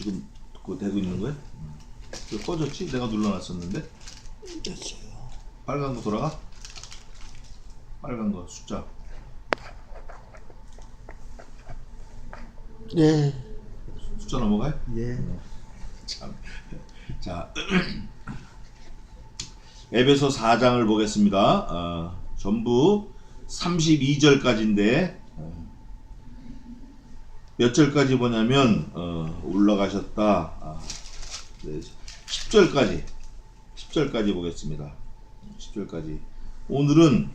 지금 그거 되고 있는 거야? 왜 꺼졌지? 내가 눌러놨었는데. 됐어요. 빨간 거 돌아가? 빨간 거 숫자. 예. 숫자 넘어가요? 예. 참. 자, 에베소 4장을 보겠습니다. 전부 32절까지인데 몇 절까지 보냐면 올라가셨다. 네, 10절까지 보겠습니다. 10절까지. 오늘은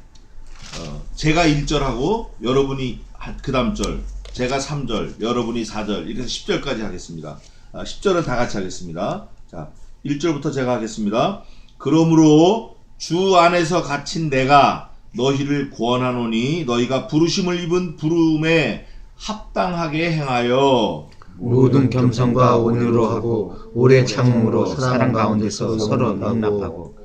제가 1절하고 여러분이 그 다음 절, 제가 3절, 여러분이 4절, 이렇게 해서 10절까지 하겠습니다. 10절은 다 같이 하겠습니다. 자, 1절부터 제가 하겠습니다. 그러므로 주 안에서 갇힌 내가 너희를 구원하노니 너희가 부르심을 입은 부름에 합당하게 행하여 모든 겸손과 온유로 하고 오래 참음으로 사랑 가운데서 서로 용납하고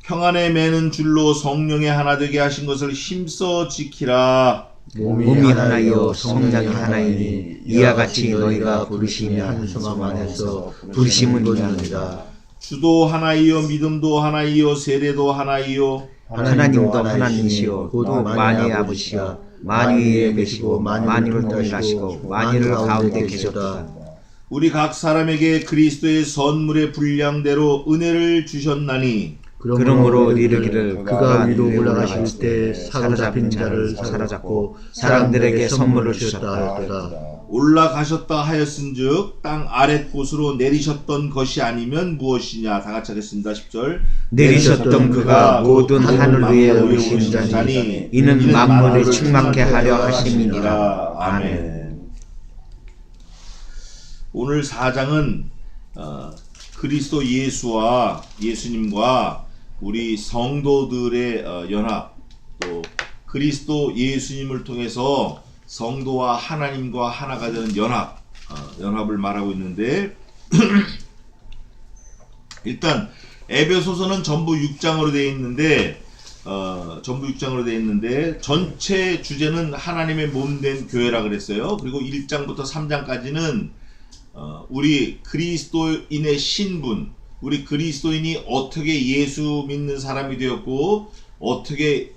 평안에 매는 줄로 성령의 하나 되게 하신 것을 힘써 지키라. 몸이 하나이요 성령이 하나이니 이와 같이 너희가 부르심이 한 소망 안에서 부르심은 이루느니라. 주도 하나이요 믿음도 하나이요 세례도 하나이요 하나님도 하나님이시요 곧 만유의 아버지시요 만유에 계시고 만유를 통일하시고 만유를 가운데 계셨다. 우리 각 사람에게 그리스도의 선물의 분량대로 은혜를 주셨나니 그러므로 이르기를 그가 위로 올라가실 때 사로잡힌 자를 사로잡고 사람들에게 선물을 주셨다 하였다. 올라가셨다 하였은즉 땅 아랫곳으로 내리셨던 것이 아니면 무엇이냐. 다 같이 하겠습니다. 10절. 내리셨던 그가 모든 하늘 위에 오르신 자니 이는 만물을 충만케 하려 하심이니라. 아멘. 오늘 4장은 그리스도 예수님과 우리 성도들의 연합, 또 그리스도 예수님을 통해서 성도와 하나님과 하나가 되는 연합을 말하고 있는데 일단 에베소서는 전부 6장으로 되어 있는데 전체 주제는 하나님의 몸된 교회라 그랬어요. 그리고 1장부터 3장까지는 우리 그리스도인의 신분, 우리 그리스도인이 어떻게 예수 믿는 사람이 되었고 어떻게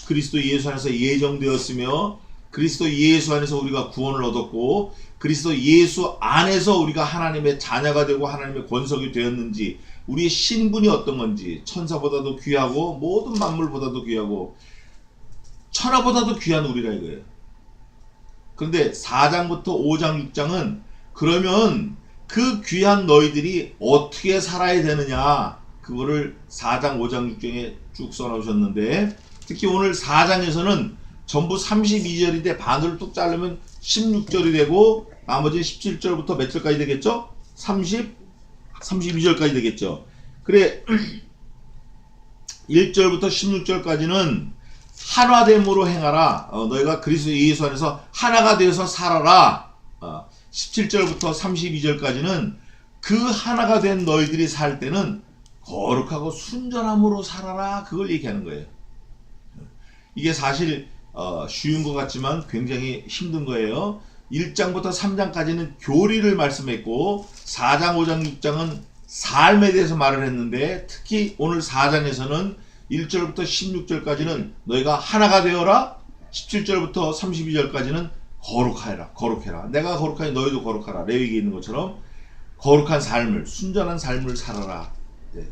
그리스도 예수 안에서 예정되었으며 그리스도 예수 안에서 우리가 구원을 얻었고 그리스도 예수 안에서 우리가 하나님의 자녀가 되고 하나님의 권속이 되었는지, 우리의 신분이 어떤 건지, 천사보다도 귀하고 모든 만물보다도 귀하고 천하보다도 귀한 우리라 이거예요. 그런데 4장부터 5장 6장은 그러면 그 귀한 너희들이 어떻게 살아야 되느냐, 그거를 4장 5장 6장에 쭉 써놓으셨는데, 특히 오늘 4장에서는 전부 32절인데 반으로 뚝 자르면 16절이 되고 나머지 17절부터 몇 절까지 되겠죠? 32절까지 되겠죠. 그래 1절부터 16절까지는 하나됨으로 행하라. 너희가 그리스도 예수 안에서 하나가 되어서 살아라. 17절부터 32절까지는 그 하나가 된 너희들이 살 때는 거룩하고 순전함으로 살아라. 그걸 얘기하는 거예요. 이게 사실 쉬운 것 같지만 굉장히 힘든 거예요. 1장부터 3장까지는 교리를 말씀했고 4장, 5장, 6장은 삶에 대해서 말을 했는데, 특히 오늘 4장에서는 1절부터 16절까지는 너희가 하나가 되어라. 17절부터 32절까지는 거룩해라. 내가 거룩하니 너희도 거룩하라. 레위기에 있는 것처럼 거룩한 삶을, 순전한 삶을 살아라.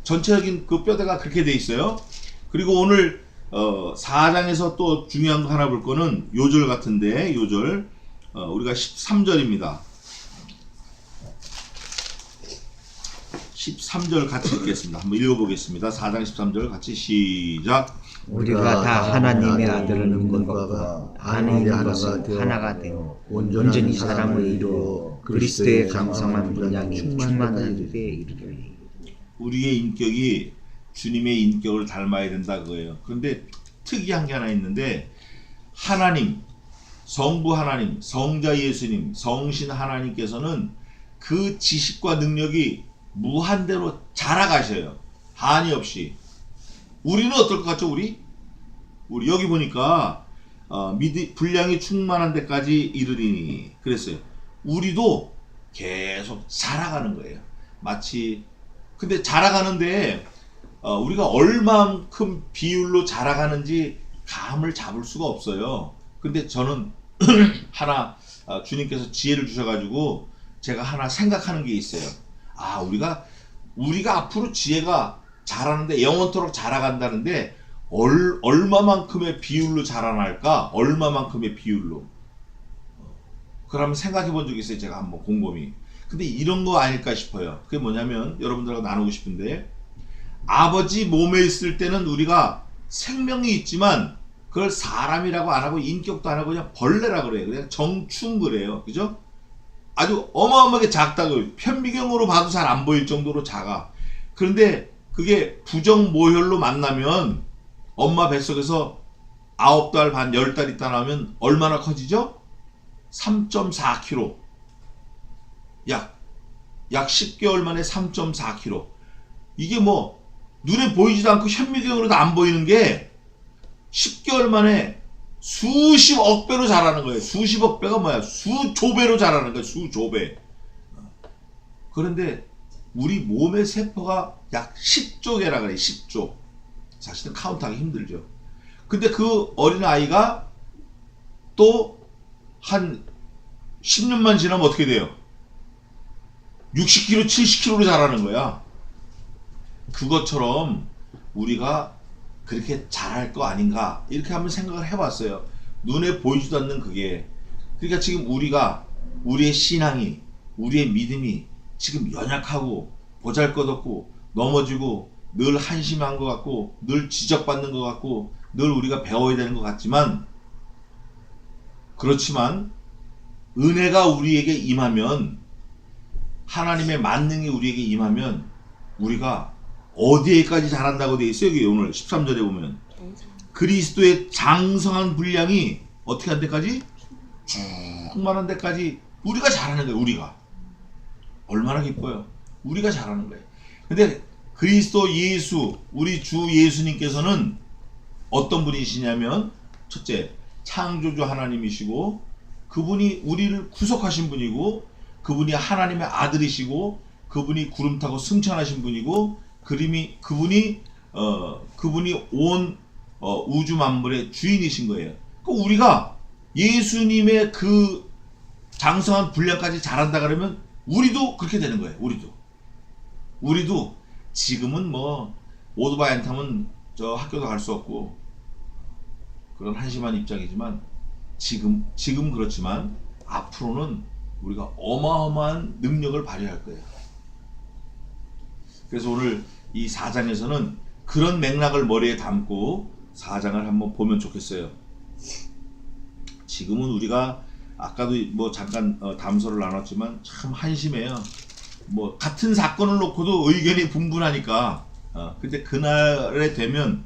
전체적인 그 뼈대가 그렇게 돼 있어요. 그리고 오늘 4장에서 또 중요한 거 하나 볼 거는 요절 같은데, 요절 우리가 13절입니다. 13절 같이 읽겠습니다. 한번 읽어보겠습니다. 4장 13절 같이 시작. 우리가 다 하나님의 아들을 믿는 것과 안에 있는 것은 하나가 되어 온전히 사람을 이루어 그리스도의 강성한 분량이 충만한 데에 이르리니. 우리의 인격이 주님의 인격을 닮아야 된다 그거예요. 그런데 특이한 게 하나 있는데, 하나님, 성부 하나님, 성자 예수님, 성신 하나님께서는 그 지식과 능력이 무한대로 자라가셔요. 한이 없이. 우리는 어떨 것 같죠? 우리 여기 보니까 분량이 충만한 데까지 이르리니 그랬어요. 우리도 계속 자라가는 거예요. 마치 근데 자라가는데 우리가 얼만큼 비율로 자라가는지 감을 잡을 수가 없어요. 근데 저는 하나 주님께서 지혜를 주셔가지고 제가 하나 생각하는 게 있어요. 아, 우리가 앞으로 지혜가 자라는데 영원토록 자라간다는데 얼마만큼의 비율로 자라날까? 얼마만큼의 비율로? 그러면 생각해 본 적이 있어요. 제가 한번 곰곰이. 근데 이런 거 아닐까 싶어요. 그게 뭐냐면 여러분들하고 나누고 싶은데, 아버지 몸에 있을 때는 우리가 생명이 있지만 그걸 사람이라고 안 하고 인격도 안 하고 그냥 벌레라 그래요. 그냥 정충 그래요. 그죠? 아주 어마어마하게 작다고, 편미경으로 봐도 잘 안 보일 정도로 작아. 그런데 그게 부정모혈로 만나면 엄마 뱃속에서 9달 반 10달 있다 나오면 얼마나 커지죠? 3.4kg. 약 10개월 만에 3.4kg. 이게 뭐 눈에 보이지도 않고 현미경으로도 안 보이는 게 10개월 만에 수십억 배로 자라는 거예요. 수십억 배가 뭐야? 수조배로 자라는 거예요. 수조배. 그런데 우리 몸의 세포가 약 10조 개라 그래요. 10조. 사실은 카운트하기 힘들죠. 근데 그 어린아이가 또 한 10년만 지나면 어떻게 돼요? 60kg, 70kg로 자라는 거야. 그것처럼 우리가 그렇게 잘할 거 아닌가, 이렇게 한번 생각을 해봤어요. 눈에 보이지도 않는 그게. 그러니까 지금 우리의 신앙이, 우리의 믿음이 지금 연약하고 보잘것없고 넘어지고 늘 한심한 것 같고 늘 지적받는 것 같고 늘 우리가 배워야 되는 것 같지만, 그렇지만 은혜가 우리에게 임하면, 하나님의 만능이 우리에게 임하면 우리가 어디에까지 자란다고 되어 있어요. 여기 오늘 13절에 보면 그리스도의 장성한 분량이 어떻게 한 데까지? 충만한 데까지 우리가 자라는 거예요. 우리가 얼마나 기뻐요. 우리가 자라는 거예요. 근데 그리스도 예수, 우리 주 예수님께서는 어떤 분이시냐면, 첫째, 창조주 하나님이시고 그분이 우리를 구속하신 분이고, 그분이 하나님의 아들이시고, 그분이 구름 타고 승천하신 분이고, 그분이 온 우주 만물의 주인이신 거예요. 그 우리가 예수님의 그 장성한 분량까지 자란다 그러면 우리도 그렇게 되는 거예요. 우리도 지금은 뭐 오토바이 안 타면 저 학교도 갈 수 없고 그런 한심한 입장이지만, 지금 그렇지만 앞으로는 우리가 어마어마한 능력을 발휘할 거예요. 그래서 오늘 이 4장에서는 그런 맥락을 머리에 담고 4장을 한번 보면 좋겠어요. 지금은 우리가 아까도 뭐 잠깐 담소를 나눴지만 참 한심해요. 뭐 같은 사건을 놓고도 의견이 분분하니까. 근데 그날에 되면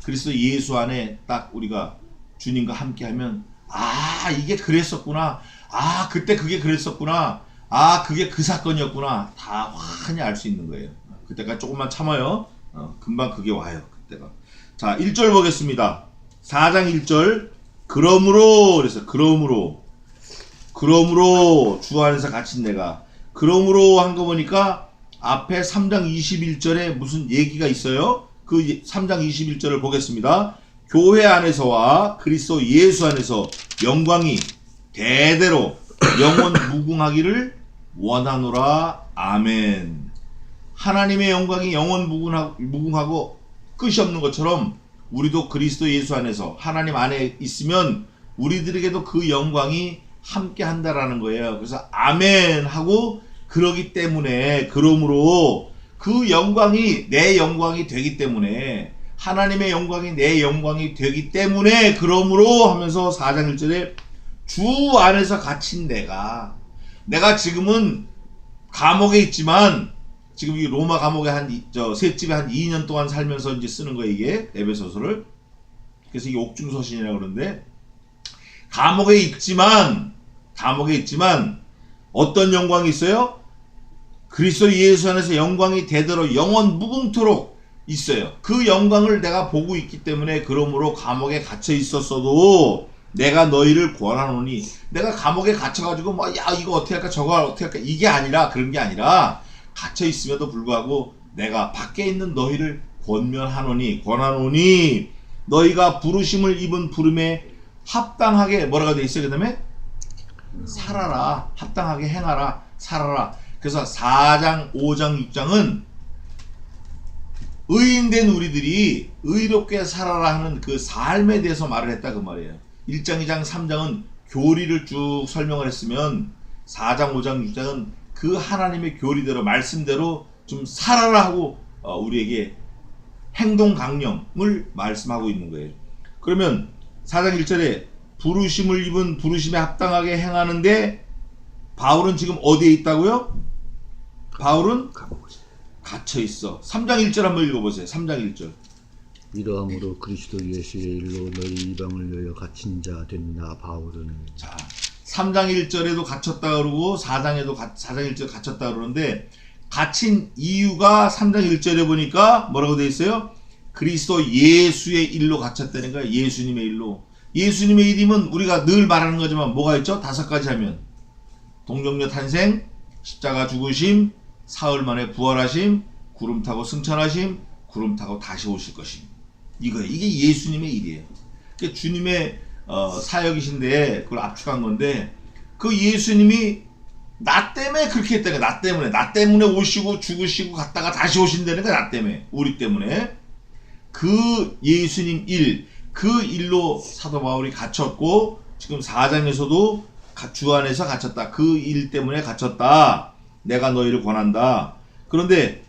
그리스도 예수 안에 딱 우리가 주님과 함께하면, 아, 이게 그랬었구나, 아, 그때 그게 그랬었구나, 아, 그게 그 사건이었구나, 다 환히 알 수 있는 거예요. 그때까지 조금만 참아요. 금방 그게 와요. 그때가. 자, 1절 보겠습니다. 4장 1절. 그러므로 그래서 그러므로 주 안에서 갇힌 내가, 그러므로 한 거 보니까 앞에 3장 21절에 무슨 얘기가 있어요. 그 3장 21절을 보겠습니다. 교회 안에서와 그리스도 예수 안에서 영광이 대대로 영원 무궁하기를 원하노라. 아멘. 하나님의 영광이 영원 무궁하고 끝이 없는 것처럼 우리도 그리스도 예수 안에서 하나님 안에 있으면 우리들에게도 그 영광이 함께 한다라는 거예요. 그래서 아멘 하고, 그러기 때문에, 그러므로 그 영광이 내 영광이 되기 때문에, 하나님의 영광이 내 영광이 되기 때문에, 그러므로 하면서 4장 1절에 주 안에서 갇힌 내가 지금은 감옥에 있지만, 지금 이 로마 감옥에 셋집에 한 2년 동안 살면서 이제 쓰는 거예요, 이게 에베소서를. 그래서 이게 옥중서신이라고 그러는데, 감옥에 있지만 어떤 영광이 있어요? 그리스도 예수 안에서 영광이 대대로 영원 무궁토록 있어요. 그 영광을 내가 보고 있기 때문에, 그러므로 감옥에 갇혀 있었어도 내가 너희를 권하노니. 내가 감옥에 갇혀가지고 뭐 야 이거 어떻게 할까 저거 어떻게 할까 이게 아니라, 그런 게 아니라 갇혀 있음에도 불구하고 내가 밖에 있는 너희를 권하노니 너희가 부르심을 입은 부름에 합당하게 뭐라고 돼 있어요? 그 다음에 살아라, 합당하게 행하라, 살아라. 그래서 4장 5장 6장은 의인된 우리들이 의롭게 살아라 하는 그 삶에 대해서 말을 했다 그 말이에요. 1장 2장 3장은 교리를 쭉 설명을 했으면 4장 5장 6장은 그 하나님의 교리대로 말씀대로 좀 살아라 하고 우리에게 행동 강령을 말씀하고 있는 거예요. 그러면 4장 1절에 부르심을 입은 부르심에 합당하게 행하는데 바울은 지금 어디에 있다고요? 바울은 갇혀 있어. 3장 1절 한번 읽어보세요. 3장 1절. 이러함으로 그리스도 예수의 일로 너희 이방을 위하여 갇힌 자 된 나 바울은. 자, 3장 1절에도 갇혔다 그러고 4장 1절 갇혔다 그러는데 갇힌 이유가 3장 1절에 보니까 뭐라고 되어 있어요? 그리스도 예수의 일로 갇혔다는 거야. 예수님의 일로. 예수님의 일이면 우리가 늘 말하는 거지만 뭐가 있죠? 5가지 하면 동정녀 탄생, 십자가 죽으심, 사흘 만에 부활하심, 구름 타고 승천하심, 구름 타고 다시 오실 것임. 이거예요. 이게 예수님의 일이에요. 그러니까 주님의 사역이신데 그걸 압축한 건데 그 예수님이 나 때문에 그렇게 했다는 거야. 나 때문에 오시고 죽으시고 갔다가 다시 오신다는 거야. 나 때문에, 우리 때문에. 그 예수님 일, 그 일로 사도 바울이 갇혔고 지금 4장에서도 주 안에서 갇혔다. 그 일 때문에 갇혔다. 내가 너희를 권한다. 그런데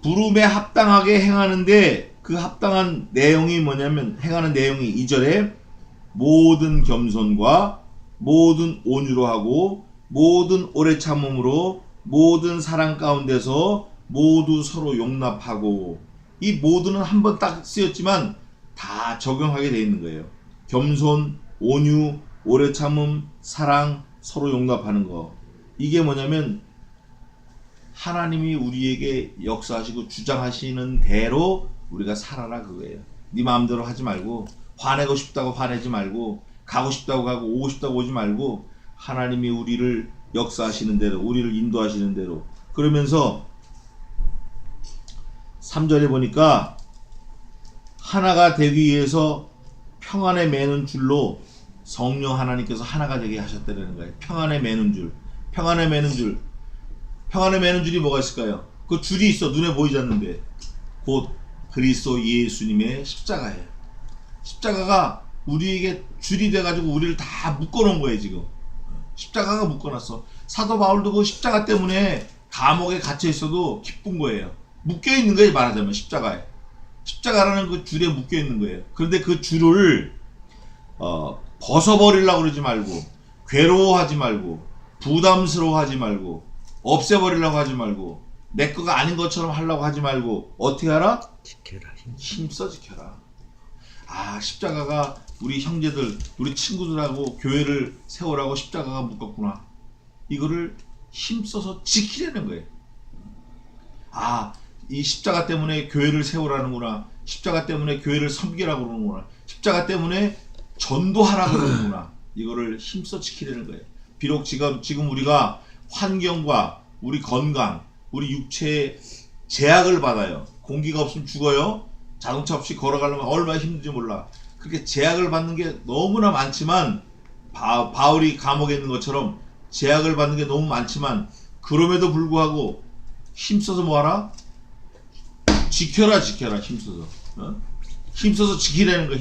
부름에 합당하게 행하는데 그 합당한 내용이 뭐냐면 행하는 내용이 2절에 모든 겸손과 모든 온유로 하고 모든 오래 참음으로 모든 사랑 가운데서 모두 서로 용납하고. 이 모두는 한 번 딱 쓰였지만 다 적용하게 돼 있는 거예요. 겸손, 온유, 오래 참음, 사랑, 서로 용납하는 거. 이게 뭐냐면 하나님이 우리에게 역사하시고 주장하시는 대로 우리가 살아라 그거예요. 네 마음대로 하지 말고, 화내고 싶다고 화내지 말고, 가고 싶다고 가고 오고 싶다고 오지 말고 하나님이 우리를 역사하시는 대로, 우리를 인도하시는 대로. 그러면서 3절에 보니까 하나가 되기 위해서 평안에 매는 줄로 성령 하나님께서 하나가 되게 하셨다는 거예요. 평안에 매는 줄. 평안에 매는 줄. 평안에 매는 줄이 뭐가 있을까요? 그 줄이 있어. 눈에 보이지 않는데. 곧 그리스도 예수님의 십자가예요. 십자가가 우리에게 줄이 돼가지고 우리를 다 묶어놓은 거예요. 지금 십자가가 묶어놨어. 사도 바울도 그 십자가 때문에 감옥에 갇혀 있어도 기쁜 거예요. 묶여있는 거예요. 말하자면 십자가에. 십자가라는 그 줄에 묶여있는 거예요. 그런데 그 줄을 벗어버리려고 그러지 말고, 괴로워하지 말고, 부담스러워하지 말고, 없애버리려고 하지 말고, 내 거가 아닌 것처럼 하려고 하지 말고 어떻게 하라? 지켜라. 힘써 지켜라. 아, 십자가가 우리 형제들, 우리 친구들하고 교회를 세우라고 십자가가 묶었구나. 이거를 힘써서 지키려는 거예요. 아, 이 십자가 때문에 교회를 세우라는구나. 십자가 때문에 교회를 섬기라고 그러는구나. 십자가 때문에 전도하라고 그러는구나. 이거를 힘써 지키려는 거예요. 비록 지금 우리가 환경과 우리 건강, 우리 육체에 제약을 받아요. 공기가 없으면 죽어요. 자동차 없이 걸어가려면 얼마나 힘든지 몰라. 그렇게 제약을 받는 게 너무나 많지만, 바울이 감옥에 있는 것처럼 제약을 받는 게 너무 많지만, 그럼에도 불구하고 힘써서 뭐하라? 지켜라. 힘써서. 힘써서 지키라는 거야.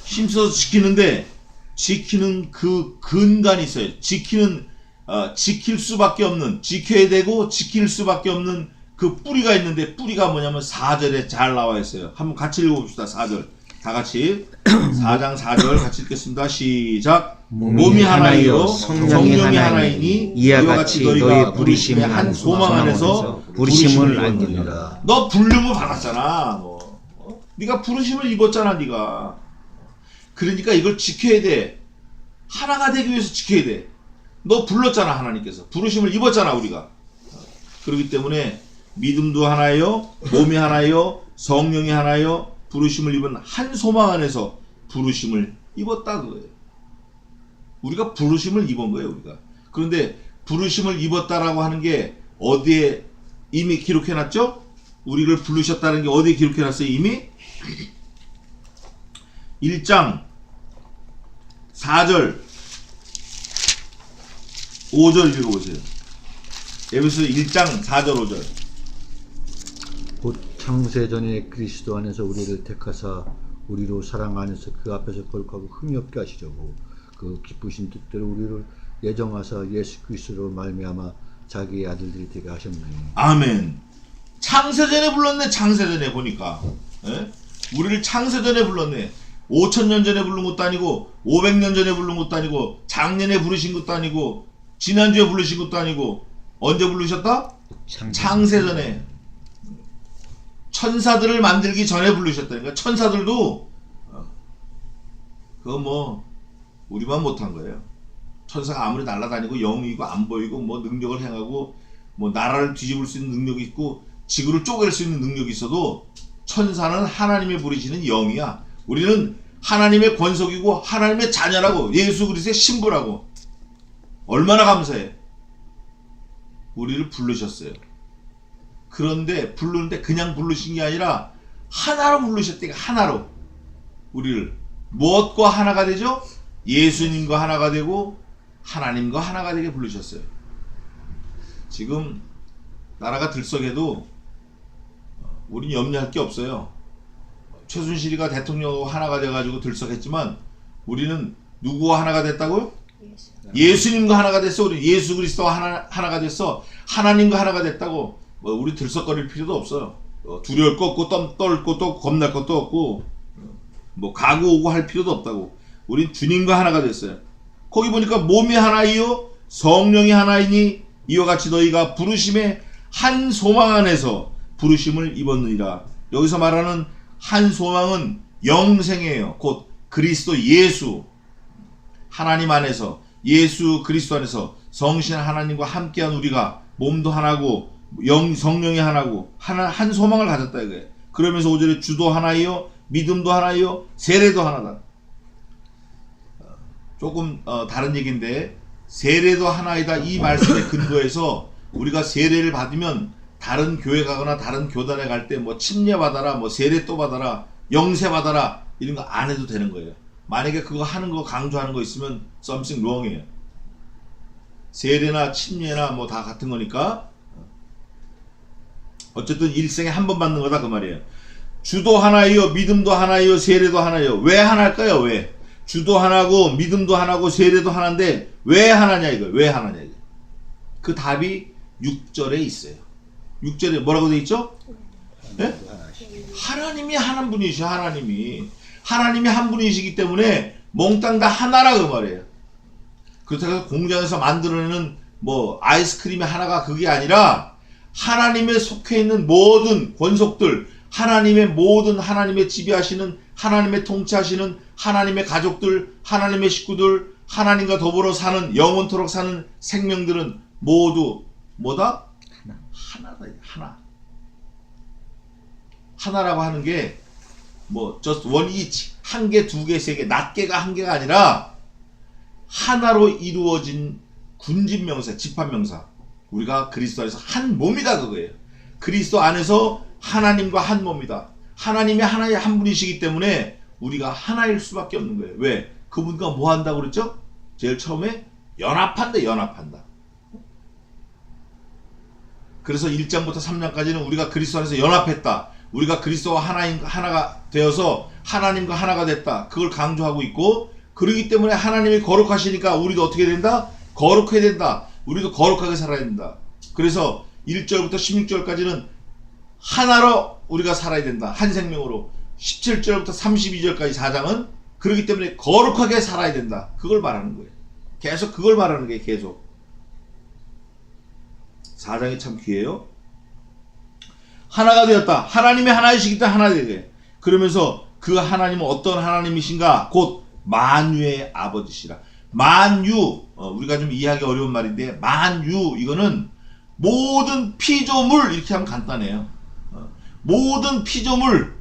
힘써서 지키는데, 지키는 그 근간이 있어요. 지킬 수밖에 없는, 지켜야 되고 지킬 수밖에 없는 그 뿌리가 있는데, 뿌리가 뭐냐면 4절에 잘 나와 있어요. 한번 같이 읽어봅시다. 4절 다 같이. 4장 4절 같이 읽겠습니다. 시작. 몸이 하나이요 성령이 하나이니 이와 같이 너희의 부르심의 한 소망 안에서 부르심을 알겠느라. 너 부름을 받았잖아. 네가 부르심을 입었잖아. 네가. 그러니까 이걸 지켜야 돼. 하나가 되기 위해서 지켜야 돼. 너 불렀잖아. 하나님께서 부르심을 입었잖아. 우리가. 그렇기 때문에 믿음도 하나요, 몸이 하나요, 성령이 하나요, 부르심을 입은 한 소망 안에서 부르심을 입었다 그거예요. 우리가 부르심을 입은 거예요, 우리가. 그런데 부르심을 입었다라고 하는 게 어디에 이미 기록해놨죠? 우리를 부르셨다는 게 어디에 기록해놨어요, 이미? 1장 4절 5절 읽어보세요. 에베소 1장 4절 5절. 곧 창세전에 그리스도 안에서 우리를 택하사 우리로 사랑 안에서 그 앞에서 거룩하고 흠이 없게 하시려고 그 기쁘신 뜻대로 우리를 예정하사 예수 그리스도로 말미암아 자기의 아들들이 되게 하셨나니. 아멘. 창세전에 불렀네. 창세전에 보니까 우리를 창세전에 불렀네. 5000년 전에 부른 것도 아니고 500년 전에 부른 것도 아니고 작년에 부르신 것도 아니고 지난주에 부르신 것도 아니고 언제 부르셨다? 창세전에. 천사들을 만들기 전에 부르셨다니까. 천사들도 그거 뭐 우리만 못한 거예요. 천사가 아무리 날아다니고 영이고 안 보이고 뭐 능력을 행하고 뭐 나라를 뒤집을 수 있는 능력이 있고 지구를 쪼갤 수 있는 능력이 있어도 천사는 하나님의 부르시는 영이야. 우리는 하나님의 권속이고 하나님의 자녀라고, 예수 그리스도의 신부라고. 얼마나 감사해. 우리를 부르셨어요. 그런데 부르는데 그냥 부르신 게 아니라 하나로 부르셨대요. 하나로. 우리를 무엇과 하나가 되죠? 예수님과 하나가 되고 하나님과 하나가 되게 부르셨어요. 지금 나라가 들썩해도 우린 염려할 게 없어요. 최순실이가 대통령하고 하나가 돼가지고 들썩했지만 우리는 누구와 하나가 됐다고요? 예수님과 하나가 됐어. 우리 예수 그리스도와 하나가 됐어. 하나님과 하나가 됐다고. 뭐 우리 들썩거릴 필요도 없어요. 두려울 거 없고 떨 것도 없고 겁날 것도 없고 뭐 가고 오고 할 필요도 없다고. 우린 주님과 하나가 됐어요. 거기 보니까 몸이 하나이요 성령이 하나이니 이와 같이 너희가 부르심의 한 소망 안에서 부르심을 입었느니라. 여기서 말하는 한 소망은 영생이에요. 곧 그리스도 예수, 하나님 안에서, 예수 그리스도 안에서 성신 하나님과 함께한 우리가 몸도 하나고 성령이 하나고 한 소망을 가졌다 이거예요. 그러면서 5절에 주도 하나이요 믿음도 하나이요 세례도 하나다. 조금 다른 얘기인데 세례도 하나이다 이 말씀에 근거해서 우리가 세례를 받으면 다른 교회 가거나 다른 교단에 갈 때 뭐 침례 받아라, 뭐 세례 또 받아라, 영세 받아라 이런 거 안 해도 되는 거예요. 만약에 그거 하는 거 강조하는 거 있으면 something wrong이에요. 세례나 침례나 뭐 다 같은 거니까 어쨌든 일생에 한 번 받는 거다 그 말이에요. 주도 하나이요 믿음도 하나이요 세례도 하나이요. 왜 하나일까요? 왜? 주도 하나고 믿음도 하나고 세례도 하나인데 왜 하나냐 이거. 왜 하나냐 이거. 그 답이 6절에 있어요. 6절에 뭐라고 돼 있죠? 네? 하나님이 한 분이셔. 하나님이 한 분이시기 때문에 몽땅 다 하나라 그 말이에요. 그렇다고 해서 공장에서 만들어내는 뭐 아이스크림이 하나가 그게 아니라 하나님의 속해 있는 모든 권속들, 하나님의 모든 하나님의 지배하시는, 하나님의 통치하시는 하나님의 가족들, 하나님의 식구들, 하나님과 더불어 사는 영원토록 사는 생명들은 모두 뭐다? 하나다. 하나. 하나라고 하는 게 뭐 just one each, 한 개, 두 개, 세 개, 낱개가 한 개가 아니라 하나로 이루어진 군집명사, 집합명사. 우리가 그리스도 안에서 한 몸이다 그거예요. 그리스도 안에서 하나님과 한 몸이다. 하나님이 하나의 한 분이시기 때문에 우리가 하나일 수밖에 없는 거예요. 왜? 그분과 뭐 한다고 그랬죠? 제일 처음에 연합한다. 그래서 1장부터 3장까지는 우리가 그리스도 안에서 연합했다. 우리가 그리스도와 하나가 되어서 하나님과 하나가 됐다. 그걸 강조하고 있고, 그러기 때문에 하나님이 거룩하시니까 우리도 어떻게 된다? 거룩해야 된다. 우리도 거룩하게 살아야 된다. 그래서 1절부터 16절까지는 하나로 우리가 살아야 된다. 한 생명으로. 17절부터 32절까지 4장은 그렇기 때문에 거룩하게 살아야 된다. 그걸 말하는 거예요. 계속 그걸 말하는 거예요. 계속. 4장이 참 귀해요. 하나가 되었다. 하나님이 하나이시기 때문에 하나 되게. 그러면서 그 하나님은 어떤 하나님이신가? 곧 만유의 아버지시라. 만유, 우리가 좀 이해하기 어려운 말인데, 만유 이거는 모든 피조물, 이렇게 하면 간단해요. 모든 피조물,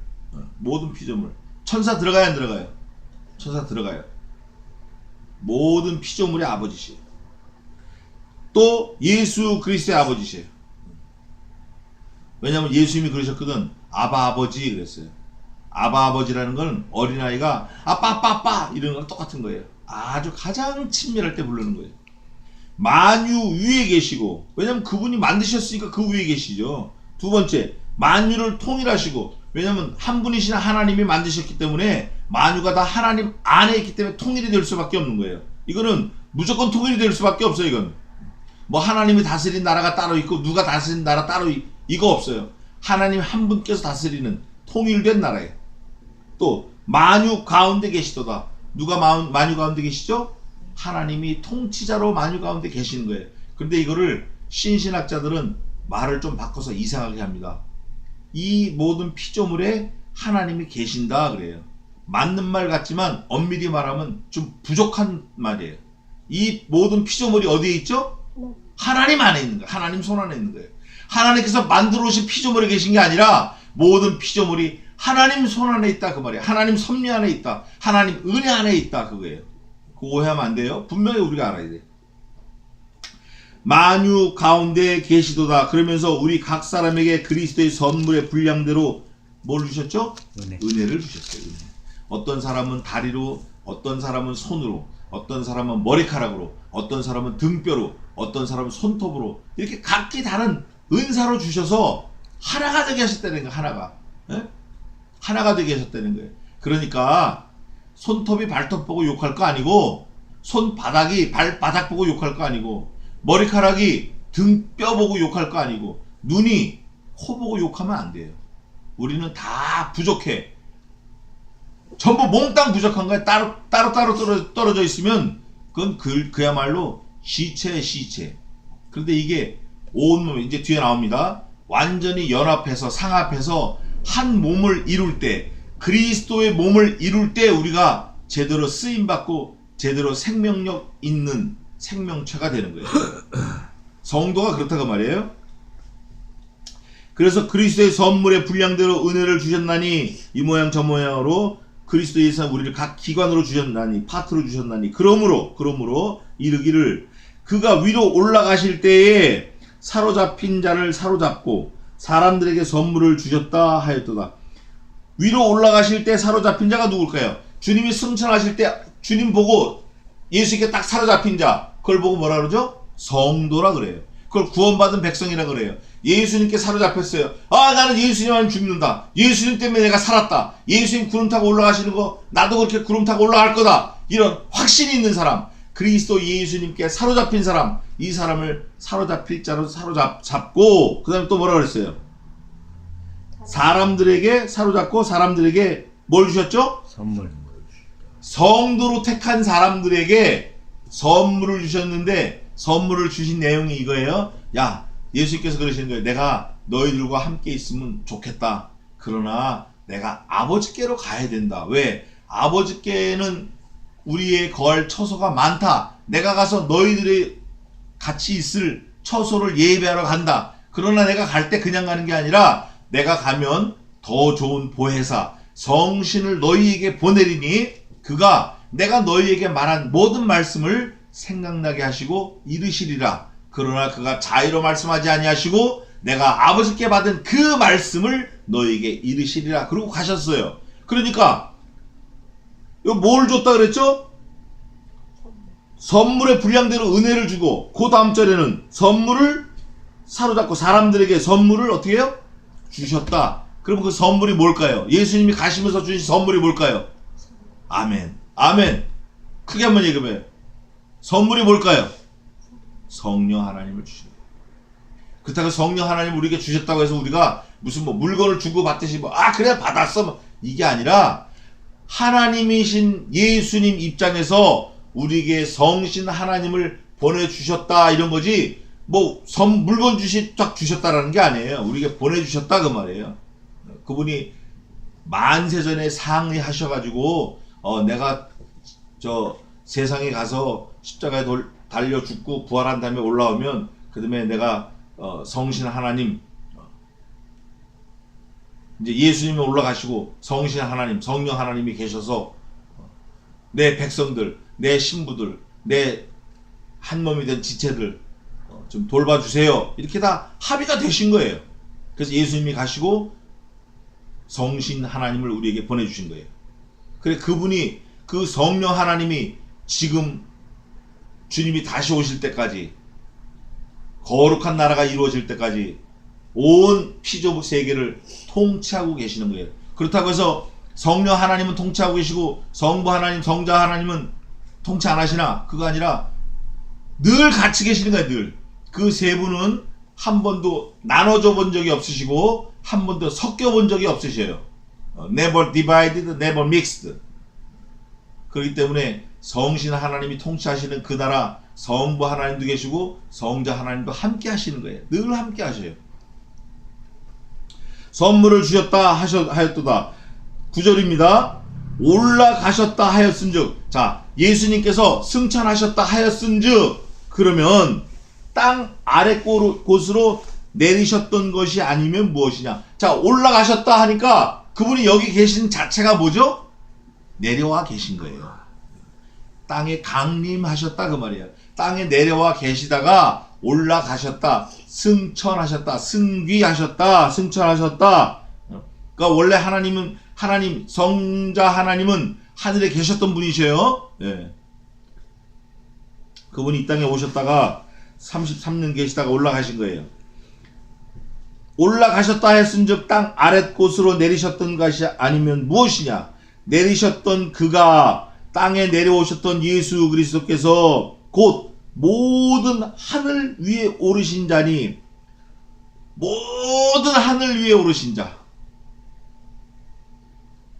모든 피조물. 천사 들어가요, 안 들어가요? 천사 들어가요. 모든 피조물의 아버지시에요. 또 예수 그리스도의 아버지시에요. 왜냐하면 예수님이 그러셨거든. 아바 아버지 그랬어요. 아바 아버지라는 건 어린아이가 아빠 아빠 아빠 이러는 거랑 똑같은 거예요. 아주 가장 친밀할 때 부르는 거예요. 만유 위에 계시고, 왜냐면 그분이 만드셨으니까 그 위에 계시죠. 두 번째, 만유를 통일하시고, 왜냐면 한 분이신 하나님이 만드셨기 때문에 만유가 다 하나님 안에 있기 때문에 통일이 될 수밖에 없는 거예요. 이거는 무조건 통일이 될 수밖에 없어요. 이건 뭐 하나님이 다스린 나라가 따로 있고 누가 다스린 나라 따로 이거 없어요. 하나님 한 분께서 다스리는 통일된 나라예요. 또 만유 가운데 계시도다. 누가 만유 가운데 계시죠? 하나님이 통치자로 만유 가운데 계시는 거예요. 그런데 이거를 신신학자들은 말을 좀 바꿔서 이상하게 합니다. 이 모든 피조물에 하나님이 계신다 그래요. 맞는 말 같지만 엄밀히 말하면 좀 부족한 말이에요. 이 모든 피조물이 어디에 있죠? 하나님 안에 있는 거예요. 하나님 손 안에 있는 거예요. 하나님께서 만들어 오신 피조물에 계신 게 아니라 모든 피조물이 하나님 손 안에 있다 그 말이에요. 하나님 섭리 안에 있다. 하나님 은혜 안에 있다 그거예요. 그거 오해하면 안 돼요. 분명히 우리가 알아야 돼요. 만유 가운데 계시도다. 그러면서 우리 각 사람에게 그리스도의 선물의 분량대로 뭘 주셨죠? 은혜를 주셨어요. 은혜. 어떤 사람은 다리로, 어떤 사람은 손으로, 어떤 사람은 머리카락으로, 어떤 사람은 등뼈로, 어떤 사람은 손톱으로, 이렇게 각기 다른 은사로 주셔서 하나가 되게 하셨다는 거예요. 하나가. 예? 하나가 되게 하셨다는 거예요. 그러니까 손톱이 발톱 보고 욕할 거 아니고, 손바닥이 발바닥 보고 욕할 거 아니고, 머리카락이 등뼈 보고 욕할 거 아니고, 눈이 코 보고 욕하면 안 돼요. 우리는 다 부족해. 전부 몽땅 부족한 거야. 따로 떨어져 있으면 그건 그야말로 시체의 시체. 그런데 이게 온몸 이제 뒤에 나옵니다. 완전히 연합해서 상합해서 한 몸을 이룰 때, 그리스도의 몸을 이룰 때 우리가 제대로 쓰임받고 제대로 생명력 있는 생명체가 되는 거예요. 성도가 그렇다고 말이에요. 그래서 그리스도의 선물의 분량대로 은혜를 주셨나니, 이 모양 저 모양으로 그리스도 예수는 우리를 각 기관으로 주셨나니, 파트로 주셨나니, 그러므로 이르기를 그가 위로 올라가실 때에 사로잡힌 자를 사로잡고 사람들에게 선물을 주셨다 하였도다. 위로 올라가실 때 사로잡힌 자가 누굴까요? 주님이 승천하실 때 주님 보고 예수님께 딱 사로잡힌 자, 그걸 보고 뭐라 그러죠? 성도라 그래요. 그걸 구원받은 백성이라 그래요. 예수님께 사로잡혔어요. 아, 나는 예수님 안에 죽는다. 예수님 때문에 내가 살았다. 예수님 구름 타고 올라가시는 거 나도 그렇게 구름 타고 올라갈 거다. 이런 확신이 있는 사람, 그리스도 예수님께 사로잡힌 사람, 이 사람을 사로잡힐 자로 사로잡고, 그 다음에 또 뭐라 그랬어요? 사람들에게 사로잡고 사람들에게 뭘 주셨죠? 선물. 성도로 택한 사람들에게 선물을 주셨는데, 선물을 주신 내용이 이거예요. 야, 예수님께서 그러시는 거예요. 내가 너희들과 함께 있으면 좋겠다. 그러나 내가 아버지께로 가야 된다. 왜? 아버지께는 우리의 거할 처소가 많다. 내가 가서 너희들이 같이 있을 처소를 예배하러 간다. 그러나 내가 갈 때 그냥 가는 게 아니라 내가 가면 더 좋은 보혜사 성신을 너희에게 보내리니 그가 내가 너희에게 말한 모든 말씀을 생각나게 하시고 이르시리라. 그러나 그가 자의로 말씀하지 아니하시고 내가 아버지께 받은 그 말씀을 너희에게 이르시리라. 그러고 가셨어요. 그러니까 이거 뭘 줬다 그랬죠? 선물의 분량대로 은혜를 주고, 그 다음 절에는 선물을 사로잡고 사람들에게 선물을 어떻게 해요? 주셨다. 그럼 그 선물이 뭘까요? 예수님이 가시면서 주신 선물이 뭘까요? 아멘. 아멘. 크게 한번 얘기해봐요. 선물이 뭘까요? 성령 하나님을 주시는 거예요. 그렇다고 성령 하나님을 우리에게 주셨다고 해서 우리가 무슨 뭐 물건을 주고 받듯이 그래 받았어 이게 아니라, 하나님이신 예수님 입장에서 우리에게 성신 하나님을 보내주셨다 이런 거지, 뭐 물건 딱 주셨다라는 게 아니에요. 우리에게 보내주셨다 그 말이에요. 그분이 만세전에 상의하셔가지고 내가 저 세상에 가서 십자가에 달려 죽고 부활한 다음에 올라오면 그 다음에 내가 성신 하나님 이제 예수님이 올라가시고 성신 하나님, 성령 하나님이 계셔서 내 백성들, 내 신부들, 내 한 몸이 된 지체들 좀 돌봐주세요. 이렇게 다 합의가 되신 거예요. 그래서 예수님이 가시고 성신 하나님을 우리에게 보내주신 거예요. 그래 그분이 그 성령 하나님이 지금 주님이 다시 오실 때까지 거룩한 나라가 이루어질 때까지 온 피조 세계를 통치하고 계시는 거예요. 그렇다고 해서 성령 하나님은 통치하고 계시고 성부 하나님, 성자 하나님은 통치 안 하시나? 그거 아니라 늘 같이 계시는 거예요. 늘. 그 세 분은 한 번도 나눠져 본 적이 없으시고 한 번도 섞여 본 적이 없으셔요. Never divided, never mixed. 그렇기 때문에 성신 하나님이 통치하시는 그 나라 성부 하나님도 계시고 성자 하나님도 함께 하시는 거예요. 늘 함께 하셔요. 선물을 주셨다 하였도다. 9절입니다. 올라가셨다 하였은즉, 자 예수님께서 승천하셨다 하였은즉, 그러면 땅 아래 곳으로 내리셨던 것이 아니면 무엇이냐. 자 올라가셨다 하니까 그분이 여기 계신 자체가 뭐죠? 내려와 계신 거예요. 땅에 강림하셨다 그 말이에요. 땅에 내려와 계시다가 올라가셨다, 승천하셨다, 승귀하셨다, 승천하셨다. 그러니까 원래 하나님은 하나님, 성자 하나님은 하늘에 계셨던 분이셔요. 예. 그분이 이 땅에 오셨다가 33년 계시다가 올라가신 거예요. 올라가셨다 했은즉 땅 아랫곳으로 내리셨던 것이 아니면 무엇이냐. 내리셨던 그가 땅에 내려오셨던 예수 그리스도께서 곧 모든 하늘 위에 오르신 자니, 모든 하늘 위에 오르신 자.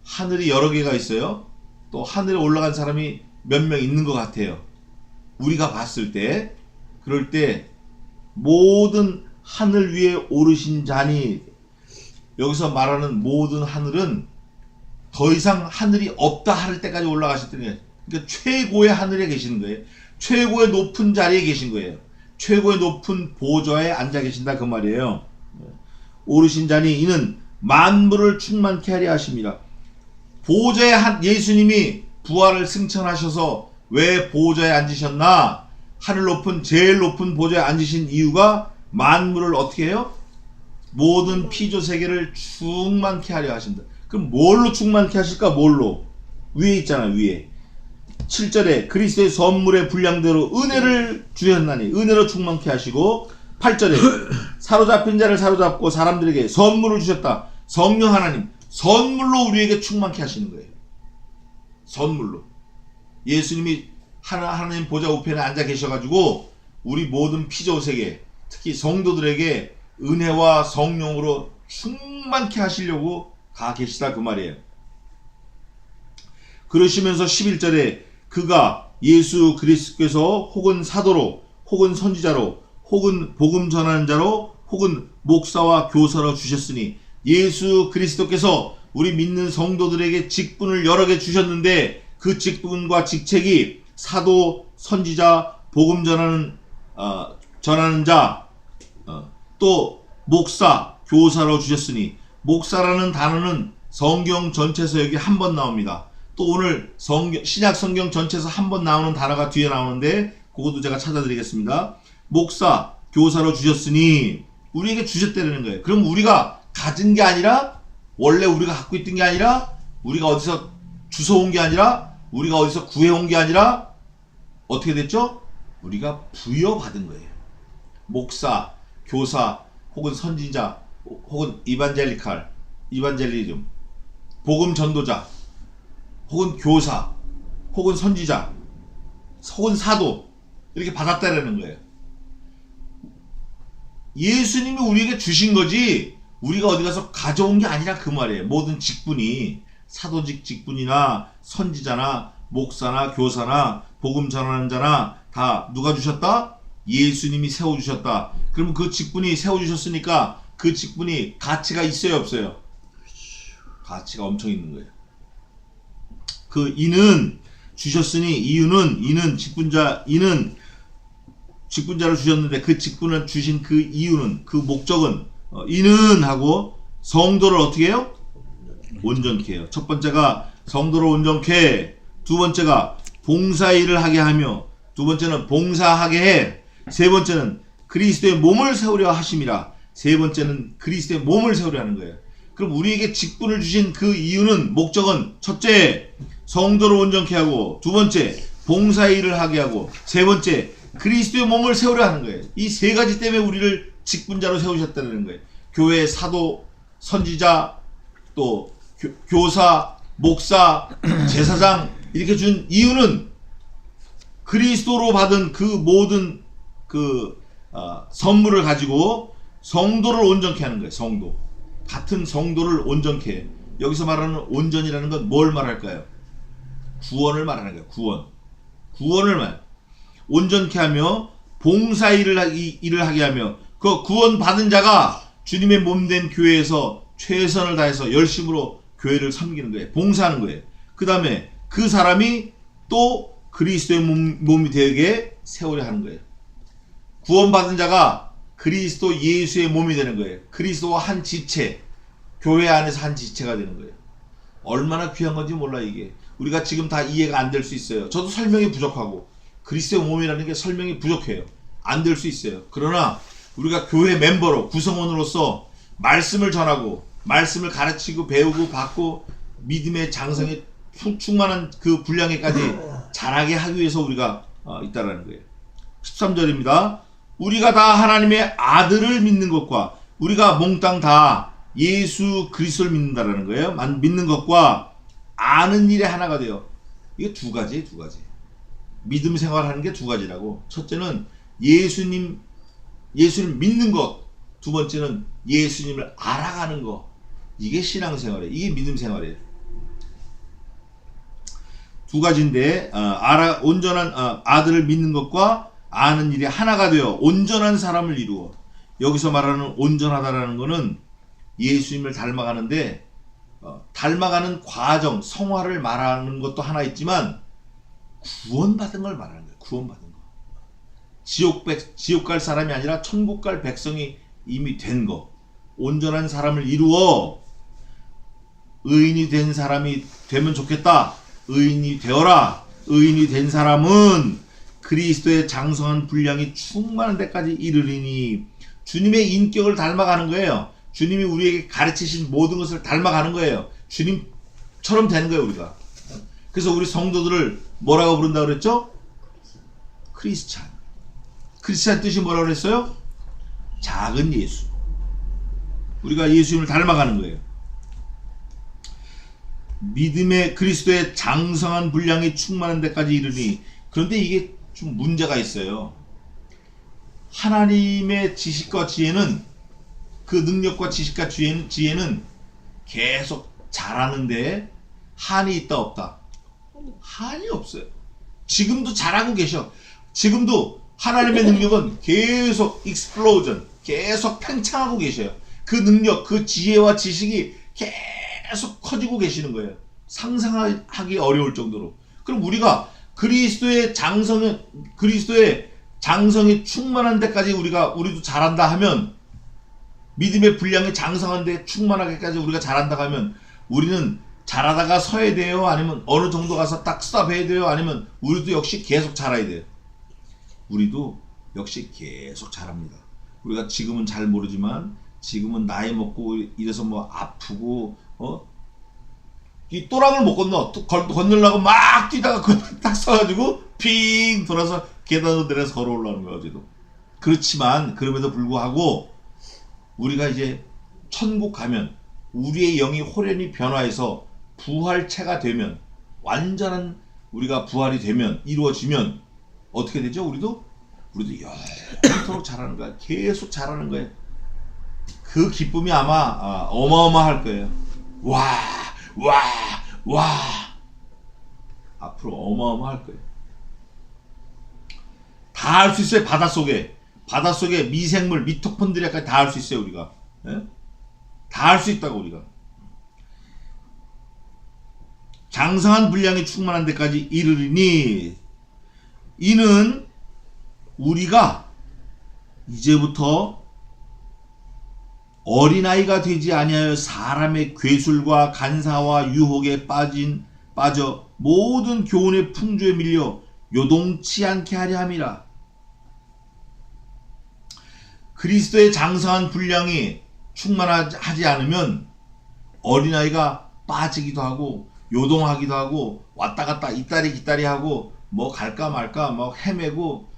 하늘이 여러 개가 있어요. 또 하늘에 올라간 사람이 몇 명 있는 것 같아요. 우리가 봤을 때, 그럴 때 모든 하늘 위에 오르신 자니, 여기서 말하는 모든 하늘은 더 이상 하늘이 없다 할 때까지 올라가셨더니, 그러니까 최고의 하늘에 계시는 거예요. 최고의 높은 자리에 계신 거예요. 최고의 높은 보좌에 앉아 계신다 그 말이에요. 오르신 자니 이는 만물을 충만케 하려 하십니다. 보좌에 예수님이 부활을 승천하셔서 왜 보좌에 앉으셨나? 하늘 높은 제일 높은 보좌에 앉으신 이유가 만물을 어떻게 해요? 모든 피조 세계를 충만케 하려 하신다. 그럼 뭘로 충만케 하실까? 뭘로? 위에 있잖아요. 위에 7절에 그리스도의 선물의 분량대로 은혜를 주셨나니 은혜로 충만케 하시고, 8절에 사로잡힌 자를 사로잡고 사람들에게 선물을 주셨다. 성령 하나님 선물로 우리에게 충만케 하시는 거예요. 선물로. 예수님이 하나님 보좌 우편에 앉아 계셔가지고 우리 모든 피조세계, 특히 성도들에게 은혜와 성령으로 충만케 하시려고 가 계시다 그 말이에요. 그러시면서 11절에 그가 예수 그리스도께서 혹은 사도로, 혹은 선지자로, 혹은 복음 전하는 자로, 혹은 목사와 교사로 주셨으니, 예수 그리스도께서 우리 믿는 성도들에게 직분을 여러 개 주셨는데 그 직분과 직책이 사도, 선지자, 복음 전하는 자, 또 목사, 교사로 주셨으니, 목사라는 단어는 성경 전체에서 여기 한 번 나옵니다. 또 오늘 신약 성경 전체에서 한 번 나오는 단어가 뒤에 나오는데 그것도 제가 찾아드리겠습니다. 목사, 교사로 주셨으니 우리에게 주셨다는 거예요. 그럼 우리가 가진 게 아니라, 원래 우리가 갖고 있던 게 아니라, 우리가 어디서 주워온 게 아니라, 우리가 어디서 구해온 게 아니라 어떻게 됐죠? 우리가 부여받은 거예요. 목사, 교사, 혹은 선지자, 혹은 이반젤리즘, 복음 전도자, 혹은 교사, 혹은 선지자, 혹은 사도, 이렇게 받았다라는 거예요. 예수님이 우리에게 주신 거지 우리가 어디 가서 가져온 게 아니라 그 말이에요. 모든 직분이, 사도직 직분이나 선지자나 목사나 교사나 복음 전하는 자나 다 누가 주셨다? 예수님이 세워주셨다. 그러면 그 직분이 세워주셨으니까 그 직분이 가치가 있어요 없어요? 가치가 엄청 있는 거예요. 그 이는 주셨으니, 이는 직분자를 주셨는데 그 직분을 주신 그 이유는, 그 목적은, 이는 하고 성도를 어떻게 해요? 온전케 해요. 첫 번째가 성도를 온전케 해. 두 번째가 봉사일을 하게 하며, 두 번째는 봉사하게 해. 세 번째는 그리스도의 몸을 세우려 하심이라. 세 번째는 그리스도의 몸을 세우려 하는 거예요. 그럼 우리에게 직분을 주신 그 이유는, 목적은, 첫째 성도를 온전케 하고, 두 번째 봉사일을 하게 하고, 세 번째 그리스도의 몸을 세우려 하는 거예요. 이 세 가지 때문에 우리를 직분자로 세우셨다는 거예요. 교회의 사도, 선지자, 또 교사, 목사, 제사장 이렇게 준 이유는 그리스도로 받은 그 모든 선물을 가지고 성도를 온전케 하는 거예요. 성도. 같은 성도를 온전케 해. 여기서 말하는 온전이라는 건 뭘 말할까요? 구원을 말하는 거예요. 구원을 말. 온전케 하며 봉사일을 하게 하며, 그 구원 받은 자가 주님의 몸된 교회에서 최선을 다해서 열심으로 교회를 섬기는 거예요. 봉사하는 거예요. 그 다음에 그 사람이 또 그리스도의 몸이 되게 세우려 하는 거예요. 구원받은 자가 그리스도 예수의 몸이 되는 거예요. 그리스도와 한 지체, 교회 안에서 한 지체가 되는 거예요. 얼마나 귀한 건지 몰라. 이게 우리가 지금 다 이해가 안 될 수 있어요. 저도 설명이 부족하고, 그리스도의 몸이라는 게 설명이 부족해요. 안 될 수 있어요. 그러나 우리가 교회 멤버로, 구성원으로서 말씀을 전하고, 말씀을 가르치고 배우고 받고 믿음의 장성에 충만한 그 분량에까지 자라게 하기 위해서 우리가 있다라는 거예요. 13절입니다. 우리가 다 하나님의 아들을 믿는 것과, 우리가 몽땅 다 예수 그리스도를 믿는다라는 거예요. 믿는 것과 아는 일에 하나가 돼요. 이게 두 가지. 믿음 생활하는 게 두 가지라고. 첫째는 예수님 믿는 것, 두 번째는 예수님을 알아가는 것. 이게 신앙생활이에요. 이게 믿음 생활이에요. 두 가지인데, 온전한 아들을 믿는 것과 아는 일이 하나가 되어 온전한 사람을 이루어. 여기서 말하는 온전하다라는 것은 예수님을 닮아가는데, 닮아가는 과정, 성화를 말하는 것도 하나 있지만, 구원받은 걸 말하는 거예요. 구원받은 거. 지옥 갈 사람이 아니라 천국 갈 백성이 이미 된 거. 온전한 사람을 이루어 의인이 된 사람이 되면 좋겠다. 의인이 되어라. 의인이 된 사람은 그리스도의 장성한 분량이 충만한 데까지 이르리니. 주님의 인격을 닮아가는 거예요. 주님이 우리에게 가르치신 모든 것을 닮아가는 거예요. 주님처럼 되는 거예요, 우리가. 그래서 우리 성도들을 뭐라고 부른다고 그랬죠? 크리스찬. 크리스찬 뜻이 뭐라고 그랬어요? 작은 예수. 우리가 예수님을 닮아가는 거예요. 믿음의 그리스도의 장성한 분량이 충만한 데까지 이르니. 그런데 이게 좀 문제가 있어요. 하나님의 지식과 지혜는, 그 능력과 지식과 지혜는 계속 자라는데 한이 있다 없다? 한이 없어요. 지금도 잘하고 계셔. 지금도 하나님의 능력은 계속 익스플로전, 계속 팽창하고 계셔요. 그 능력, 그 지혜와 지식이 계속 커지고 계시는 거예요. 상상하기 어려울 정도로. 그럼 우리가 그리스도의 장성이 충만한 데까지 우리도 잘한다 하면, 믿음의 분량이 장성한데 충만하게까지 우리가 잘한다 하면, 우리는 잘하다가 서야 돼요? 아니면 어느 정도 가서 딱 스탑해야 돼요? 아니면 우리도 역시 계속 자라야 돼요? 우리도 역시 계속 자랍니다. 우리가 지금은 잘 모르지만, 지금은 나이 먹고 이래서 뭐 아프고, 이 또랑을 못 건너려고 막 뛰다가 딱 서가지고 핑 돌아서 계단으로 내려서 걸어 올라오는 거야, 어제도. 그렇지만 그럼에도 불구하고 우리가 이제 천국 가면, 우리의 영이 호련히 변화해서 부활체가 되면, 완전한 우리가 부활이 되면, 이루어지면 어떻게 되죠? 우리도 영원토록 자라는 거야. 계속 자라는 거예요. 그 기쁨이 아마 어마어마할 거예요. 와 앞으로 어마어마할 거예요. 다 할 수 있어요. 바닷속에 미생물, 미토콘드리아까지 다 할 수 있어요, 우리가. 예? 다 할 수 있다고, 우리가. 장성한 분량이 충만한 데까지 이르리니. 이는 우리가 이제부터 어린아이가 되지 아니하여 사람의 괴술과 간사와 유혹에 빠져 모든 교훈의 풍조에 밀려 요동치 않게 하려 함이라. 그리스도의 장성한 분량이 충만하지 않으면 어린아이가 빠지기도 하고 요동하기도 하고 왔다 갔다 이따리 기따리 하고 뭐 갈까 말까 뭐 헤매고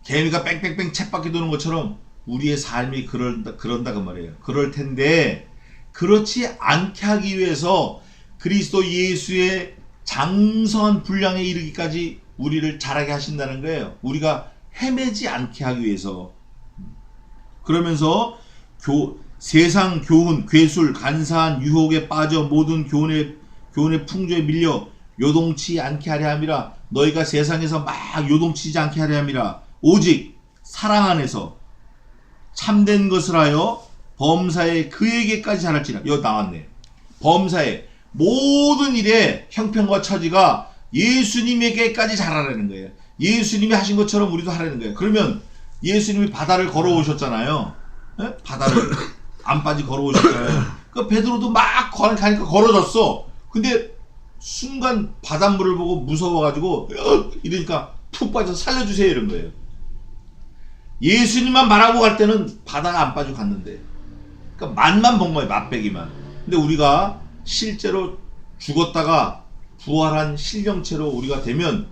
개미가 뺑뺑뺑 쳇바퀴 도는 것처럼 우리의 삶이 그런다 그 말이에요. 그럴 텐데 그렇지 않게 하기 위해서 그리스도 예수의 장성한 분량에 이르기까지 우리를 자라게 하신다는 거예요. 우리가 헤매지 않게 하기 위해서. 그러면서 세상 교훈, 괴술, 간사한 유혹에 빠져 모든 교훈의 풍조에 밀려 요동치 않게 하려 함이라. 너희가 세상에서 막 요동치지 않게 하려 함이라. 오직 사랑 안에서 참된 것을 하여 범사에 그에게까지 자랄지라. 여기 나왔네. 범사에 모든 일에 형편과 처지가 예수님에게까지 자라라는 거예요. 예수님이 하신 것처럼 우리도 하라는 거예요. 그러면 예수님이 바다를 걸어오셨잖아요. 예? 바다를 안 빠지 걸어오셨잖아요. 그 베드로도 막 가니까 걸어졌어. 근데 순간 바닷물을 보고 무서워가지고 이러니까 푹 빠져서 살려주세요 이런 거예요. 예수님만 말하고 갈 때는 바다가 안 빠지고 갔는데, 그러니까 맛만 본 거예요. 맛배기만. 근데 우리가 실제로 죽었다가 부활한 신령체로 우리가 되면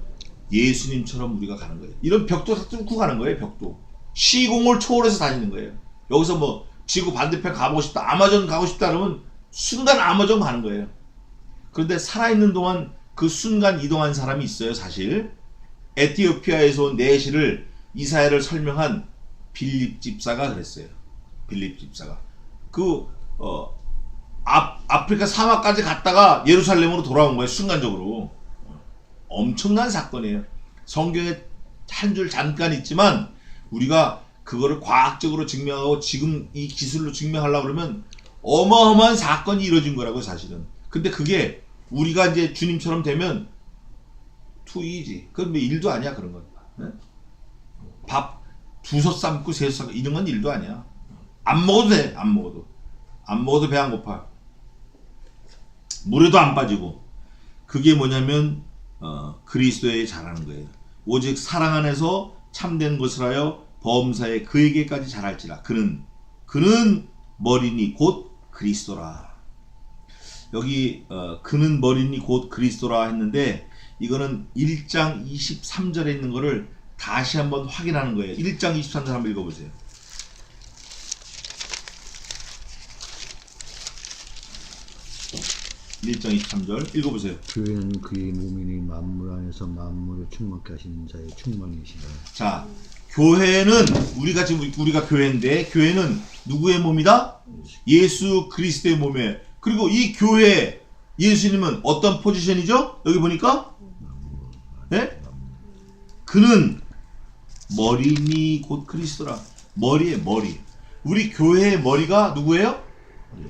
예수님처럼 우리가 가는 거예요. 이런 벽도 다 뚫고 가는 거예요. 벽도. 시공을 초월해서 다니는 거예요. 여기서 뭐 지구 반대편 가보고 싶다, 아마존 가고 싶다 그러면 순간 아마존 가는 거예요. 그런데 살아있는 동안 그 순간 이동한 사람이 있어요. 사실 에티오피아에서 온 내시를 이사야를 설명한 빌립 집사가 그랬어요. 빌립 집사가 아프리카 사막까지 갔다가 예루살렘으로 돌아온 거예요. 순간적으로. 엄청난 사건이에요. 성경에 한 줄 잠깐 있지만 우리가 그거를 과학적으로 증명하고 지금 이 기술로 증명하려고 그러면 어마어마한 사건이 이루어진 거라고 사실은. 근데 그게 우리가 이제 주님처럼 되면 투이지. 그건 뭐 일도 아니야 그런 건. 네? 밥 두솥 삶고 세솥 삶고 이런 건 일도 아니야. 안 먹어도 돼. 안 먹어도 배 안 고파. 물에도 안 빠지고. 그게 뭐냐면 그리스도에 자라는 거예요. 오직 사랑 안에서 참된 것을 하여 범사에 그에게까지 자랄지라. 그는 머리니 곧 그리스도라. 여기 그는 머리니 곧 그리스도라 했는데 이거는 1장 23절에 있는 거를 다시 한번 확인하는 거예요. 1장 23절 한번 읽어보세요. (1장 23절) 읽어보세요. 교회는 그의 몸이니 만물 안에서 만물을 충만케 하시는 자의 충만이시다. 자, 교회는 우리가 교회인데 교회는 누구의 몸이다? 예수 그리스도의 몸이에요. 그리고 이 교회 예수님은 어떤 포지션이죠? 여기 보니까 네? 그는 머리니 곧 그리스도라. 머리에 머리. 우리 교회의 머리가 누구예요?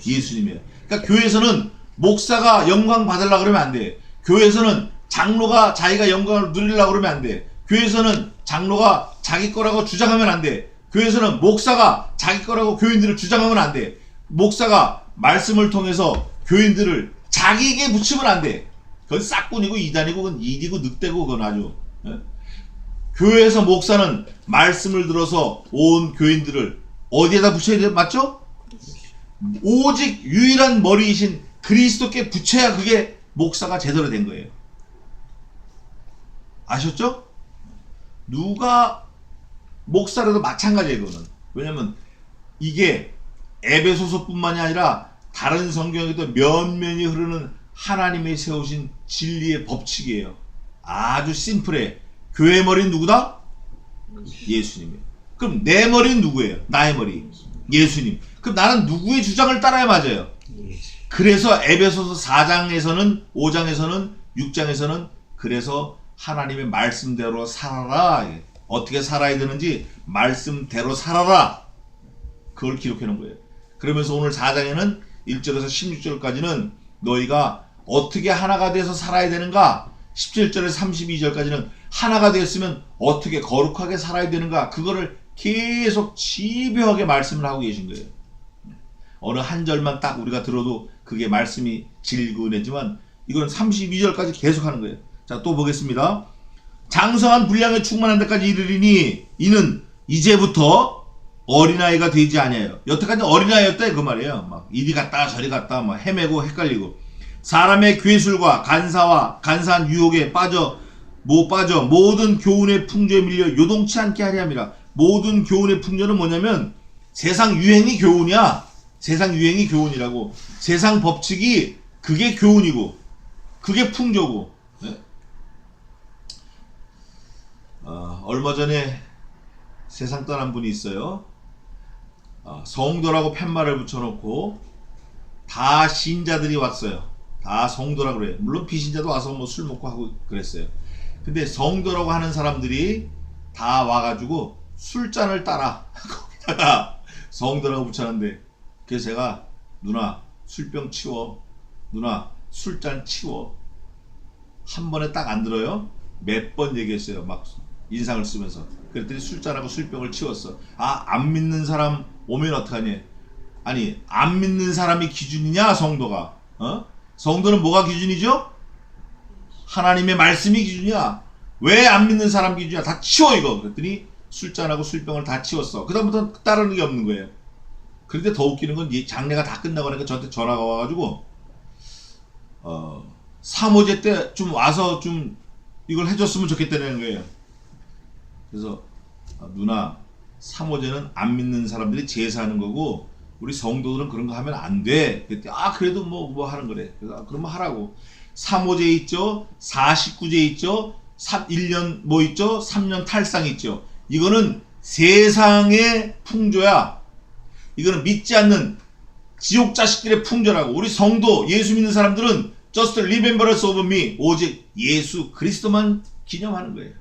예수님이에요. 그러니까 교회에서는 목사가 영광 받으려고 그러면 안 돼. 교회에서는 장로가 자기가 영광을 누리려고 그러면 안 돼. 교회에서는 장로가 자기 거라고 주장하면 안 돼. 교회에서는 목사가 자기 거라고 교인들을 주장하면 안 돼. 목사가 말씀을 통해서 교인들을 자기에게 붙이면 안 돼. 그건 싹군이고 이단이고 그건 이디고 늑대고 그건 아주. 예? 교회에서 목사는 말씀을 들어서 온 교인들을 어디에다 붙여야 돼? 맞죠? 오직 유일한 머리이신 그리스도께 붙여야 그게 목사가 제대로 된 거예요. 아셨죠? 누가 목사라도 마찬가지예요. 그거는. 왜냐면 이게 에베소서뿐만이 아니라 다른 성경에도 면면이 흐르는 하나님이 세우신 진리의 법칙이에요. 아주 심플해. 교회 머리는 누구다? 예수님이에요. 그럼 내 머리는 누구예요? 나의 머리. 예수님. 그럼 나는 누구의 주장을 따라야 맞아요? 그래서 에베소서 4장에서는 5장에서는 6장에서는 그래서 하나님의 말씀대로 살아라. 어떻게 살아야 되는지 말씀대로 살아라. 그걸 기록해 놓은 거예요. 그러면서 오늘 4장에는 1절에서 16절까지는 너희가 어떻게 하나가 돼서 살아야 되는가, 17절에서 32절까지는 하나가 되었으면 어떻게 거룩하게 살아야 되는가, 그거를 계속 집요하게 말씀을 하고 계신 거예요. 어느 한 절만 딱 우리가 들어도 그게 말씀이 질근해지만 이건 32절까지 계속 하는 거예요. 자, 또 보겠습니다. 장성한 분량에 충만한 데까지 이르리니 이는 이제부터 어린아이가 되지 아니하여. 여태까지 어린아이였다 그 말이에요. 막 이리 갔다 저리 갔다 막 헤매고 헷갈리고 사람의 괴술과 간사와 간사한 유혹에 못 빠져 모든 교훈의 풍조에 밀려 요동치 않게 하려 함이라. 모든 교훈의 풍조는 뭐냐면 세상 유행이 교훈이야. 세상 유행이 교훈이라고. 세상 법칙이 그게 교훈이고 그게 풍조고. 네? 얼마 전에 세상 떠난 분이 있어요. 성도라고 팻말을 붙여놓고 다 신자들이 왔어요. 다 성도라고 그래요. 물론 비신자도 와서 뭐 술 먹고 하고 그랬어요. 근데 성도라고 하는 사람들이 다 와가지고 술잔을 따라 거기다가 성도라고 붙였는데, 그래서 제가 누나 술병 치워, 누나 술잔 치워, 한 번에 딱 안 들어요. 몇 번 얘기했어요. 막 인상을 쓰면서. 그랬더니 술잔하고 술병을 치웠어. 안 믿는 사람 오면 어떡하니? 아니, 안 믿는 사람이 기준이냐 성도가? 성도는 뭐가 기준이죠? 하나님의 말씀이 기준이야. 왜 안 믿는 사람 기준이야? 다 치워 이거. 그랬더니 술잔하고 술병을 다 치웠어. 그 다음부터 따르는 게 없는 거예요. 그런데 더 웃기는 건 장례가 다 끝나고 나니까 저한테 전화가 와가지고 사모제 때 좀 와서 좀 이걸 해줬으면 좋겠다는 거예요. 그래서 누나, 사모제는 안 믿는 사람들이 제사하는 거고 우리 성도들은 그런 거 하면 안 돼. 그랬더니 그래도 뭐 하는 거래. 그래서 그러면 하라고. 사모제 있죠, 49제 있죠, 1년 뭐 있죠, 3년 탈상 있죠. 이거는 세상의 풍조야. 이거는 믿지 않는 지옥 자식들의 풍조라고. 우리 성도, 예수 믿는 사람들은 just remembrance of me, 오직 예수 그리스도만 기념하는 거예요.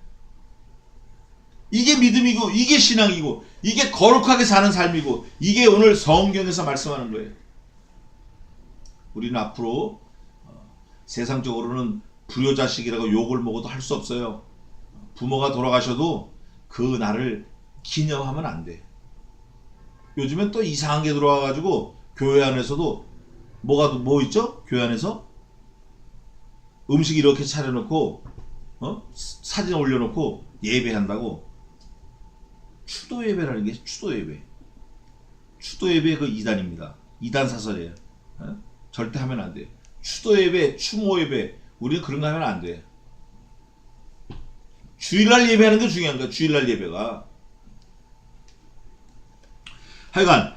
이게 믿음이고 이게 신앙이고 이게 거룩하게 사는 삶이고 이게 오늘 성경에서 말씀하는 거예요. 우리는 앞으로 세상적으로는 불효자식이라고 욕을 먹어도 할 수 없어요. 부모가 돌아가셔도 그 날을 기념하면 안 돼. 요즘엔 또 이상한 게 들어와가지고 교회 안에서도 뭐 있죠? 교회 안에서 음식 이렇게 차려놓고 사진 올려놓고 예배한다고. 추도 예배라는 게 추도 예배. 추도 예배 그 이단입니다. 이단 사설이에요. 절대 하면 안 돼. 추도 예배, 추모 예배, 우리는 그런 거 하면 안 돼. 주일날 예배하는 게 중요한 거야. 주일날 예배가. 하여간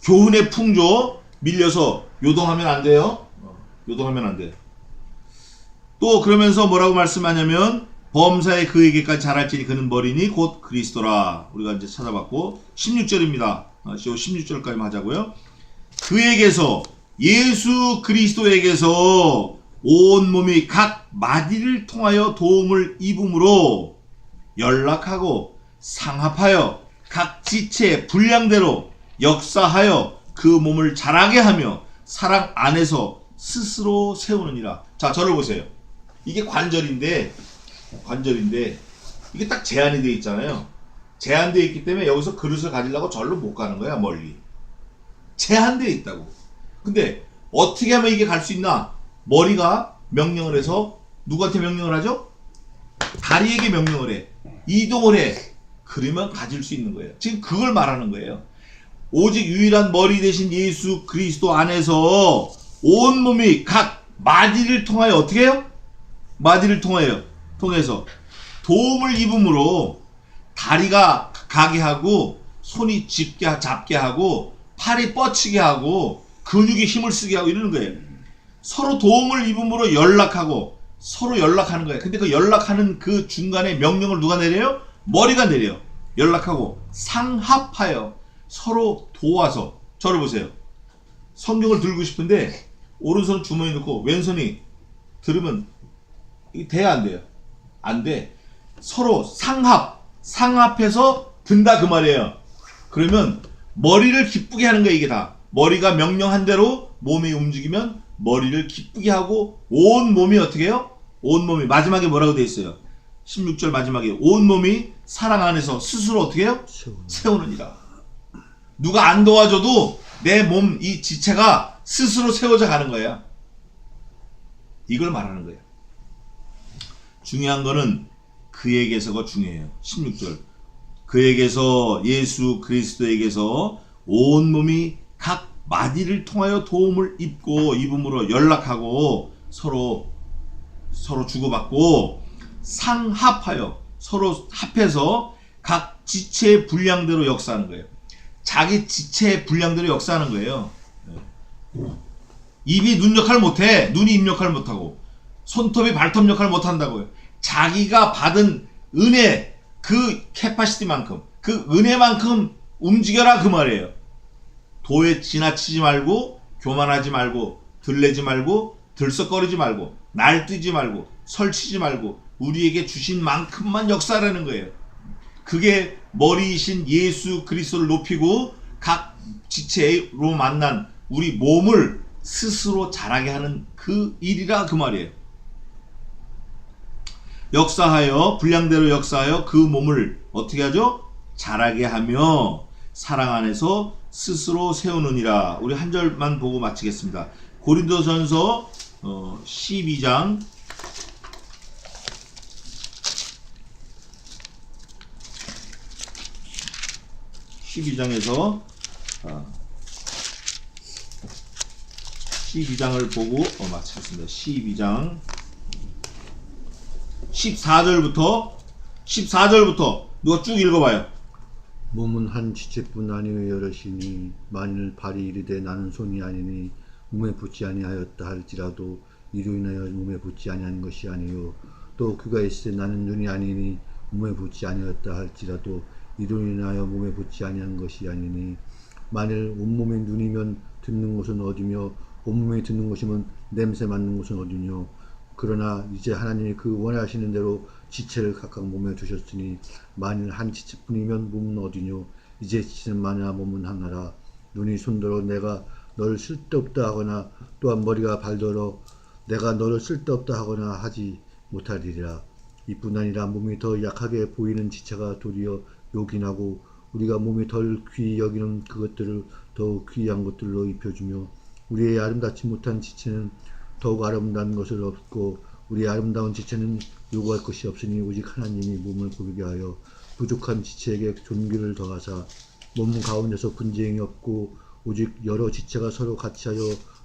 교훈의 풍조 밀려서 요동하면 안 돼요. 요동하면 안 돼. 또 그러면서 뭐라고 말씀하냐면 범사에 그에게까지 자랄지니 그는 머리니 곧 그리스도라. 우리가 이제 찾아봤고 16절입니다. 16절까지만 하자고요. 그에게서, 예수 그리스도에게서 온 몸이 각 마디를 통하여 도움을 입음으로 연락하고 상합하여 각 지체의 분량대로 역사하여 그 몸을 자라게 하며 사랑 안에서 스스로 세우느니라. 자, 저를 보세요. 이게 관절인데 이게 딱 제한이 되어 있잖아요. 제한되어 있기 때문에 여기서 그릇을 가지려고 절로 못 가는 거야. 멀리 제한되어 있다고. 근데 어떻게 하면 이게 갈 수 있나? 머리가 명령을 해서 누구한테 명령을 하죠? 다리에게 명령을 해. 이동을 해. 그러면 가질 수 있는 거예요. 지금 그걸 말하는 거예요. 오직 유일한 머리 대신 예수 그리스도 안에서 온 몸이 각 마디를 통하여 어떻게 해요? 마디를 통해서 도움을 입음으로 다리가 가게 하고 손이 잡게 하고 팔이 뻗치게 하고 근육이 힘을 쓰게 하고 이러는 거예요. 서로 도움을 입음으로 연락하고 서로 연락하는 거예요. 근데 그 연락하는 그 중간에 명령을 누가 내려요? 머리가 내려요. 연락하고 상합하여 서로 도와서. 저를 보세요. 성경을 들고 싶은데 오른손 주머니에 넣고 왼손이 들으면 이게 돼야 안 돼요? 안 돼. 서로 상합해서 든다 그 말이에요. 그러면 머리를 기쁘게 하는 거야. 이게 다 머리가 명령한 대로 몸이 움직이면 머리를 기쁘게 하고 온 몸이 어떻게 해요? 온 몸이 마지막에 뭐라고 돼 있어요? 16절 마지막에 온몸이 사랑 안에서 스스로 어떻게 해요? 세우는. 세우느니라. 누가 안 도와줘도 내 몸 이 지체가 스스로 세워져 가는 거야. 이걸 말하는 거예요. 중요한 거는 그에게서가 중요해요. 16절. 그에게서 예수 그리스도에게서 온몸이 각 마디를 통하여 도움을 입음으로 연락하고 서로 주고받고 상합하여 서로 합해서 각 지체의 분량대로 역사하는 거예요. 자기 지체의 분량대로 역사하는 거예요. 입이 눈 역할 못해. 눈이 입 역할 못하고 손톱이 발톱 역할 못한다고요. 자기가 받은 은혜 그 캐파시티만큼 그 은혜만큼 움직여라 그 말이에요. 도에 지나치지 말고 교만하지 말고 들레지 말고 들썩거리지 말고 날뛰지 말고 설치지 말고 우리에게 주신 만큼만 역사하라는 거예요. 그게 머리이신 예수 그리스도를 높이고 각 지체로 만난 우리 몸을 스스로 자라게 하는 그 일이라 그 말이에요. 역사하여 분량대로 역사하여 그 몸을 어떻게 하죠? 자라게 하며 사랑 안에서 스스로 세우느니라. 우리 한 절만 보고 마치겠습니다. 고린도전서 12장 12장에서 12장을 보고 마치겠습니다. 12장 14절부터 누가 쭉 읽어봐요. 몸은 한 지체뿐 아니요 여럿이니 만일 발이 이르되 나는 손이 아니니 몸에 붙지 아니하였다 할지라도 이로 인하여 몸에 붙지 아니한 것이 아니요 또 귀가 있으되 나는 눈이 아니니 몸에 붙지 아니하였다 할지라도 이로 인하여 몸에 붙지 아니한 것이 아니니 만일 온몸이 눈이면 듣는 것은 어디며 온몸이 듣는 것이면 냄새 맡는 것은 어디뇨. 그러나 이제 하나님이 그 원하시는 대로 지체를 각각 몸에 두셨으니 만일 한 지체뿐이면 몸은 어디뇨. 이제 지체는 만화 몸은 하나라. 눈이 손더러 내가 너를 쓸데없다 하거나 또한 머리가 발더러 내가 너를 쓸데없다 하거나 하지 못하리라. 이뿐 아니라 몸이 더 약하게 보이는 지체가 도리어 요긴하고 우리가 몸이 덜 귀히 여기는 그것들을 더욱 귀한 것들로 입혀주며 우리의 아름답지 못한 지체는 더욱 아름다운 것을 얻고 우리의 아름다운 지체는 요구할 것이 없으니 오직 하나님이 몸을 꾸리게 하여 부족한 지체에게 존귀를 더하사 몸 가운데서 분쟁이 없고 오직 여러 지체가 서로 같이하여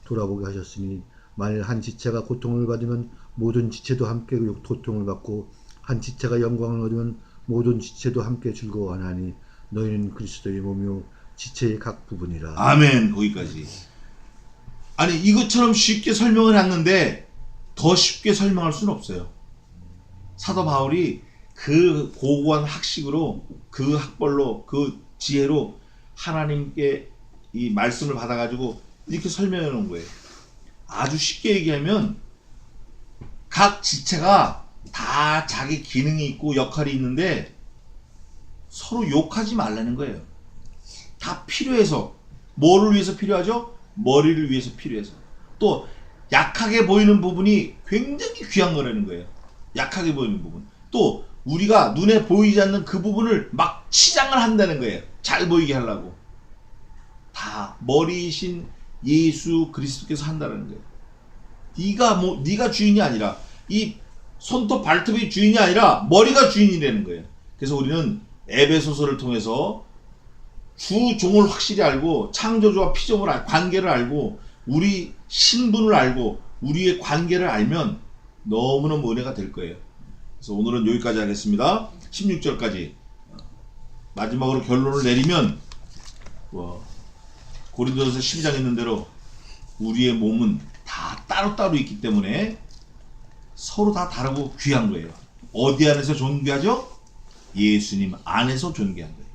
돌아보게 하셨으니 만일 한 지체가 고통을 받으면 모든 지체도 함께 고통을 받고 한 지체가 영광을 얻으면 모든 지체도 함께 즐거워하나니 너희는 그리스도의 몸이요 지체의 각 부분이라. 아멘. 거기까지. 아니 이것처럼 쉽게 설명을 했는데 더 쉽게 설명할 수는 없어요. 사도 바울이 그 고고한 학식으로 그 학벌로 그 지혜로 하나님께 이 말씀을 받아가지고 이렇게 설명해 놓은 거예요. 아주 쉽게 얘기하면 각 지체가 다 자기 기능이 있고 역할이 있는데 서로 욕하지 말라는 거예요. 다 필요해서. 뭐를 위해서 필요하죠? 머리를 위해서 필요해서. 또 약하게 보이는 부분이 굉장히 귀한 거라는 거예요. 약하게 보이는 부분. 또 우리가 눈에 보이지 않는 그 부분을 막 치장을 한다는 거예요. 잘 보이게 하려고. 다 머리이신 예수 그리스도께서 한다는 거예요. 네가 주인이 아니라 이 손톱 발톱이 주인이 아니라 머리가 주인이라는 거예요. 그래서 우리는 에베소서를 통해서 주종을 확실히 알고 창조주와 피조물 관계를 알고 우리 신분을 알고 우리의 관계를 알면 너무너무 은혜가 될 거예요. 그래서 오늘은 여기까지 하겠습니다. 16절까지 마지막으로 결론을 내리면 고린도전서 12장에 있는 대로 우리의 몸은 다 따로따로 있기 때문에 서로 다 다르고 귀한 거예요. 어디 안에서 존귀하죠? 예수님 안에서 존귀한 거예요.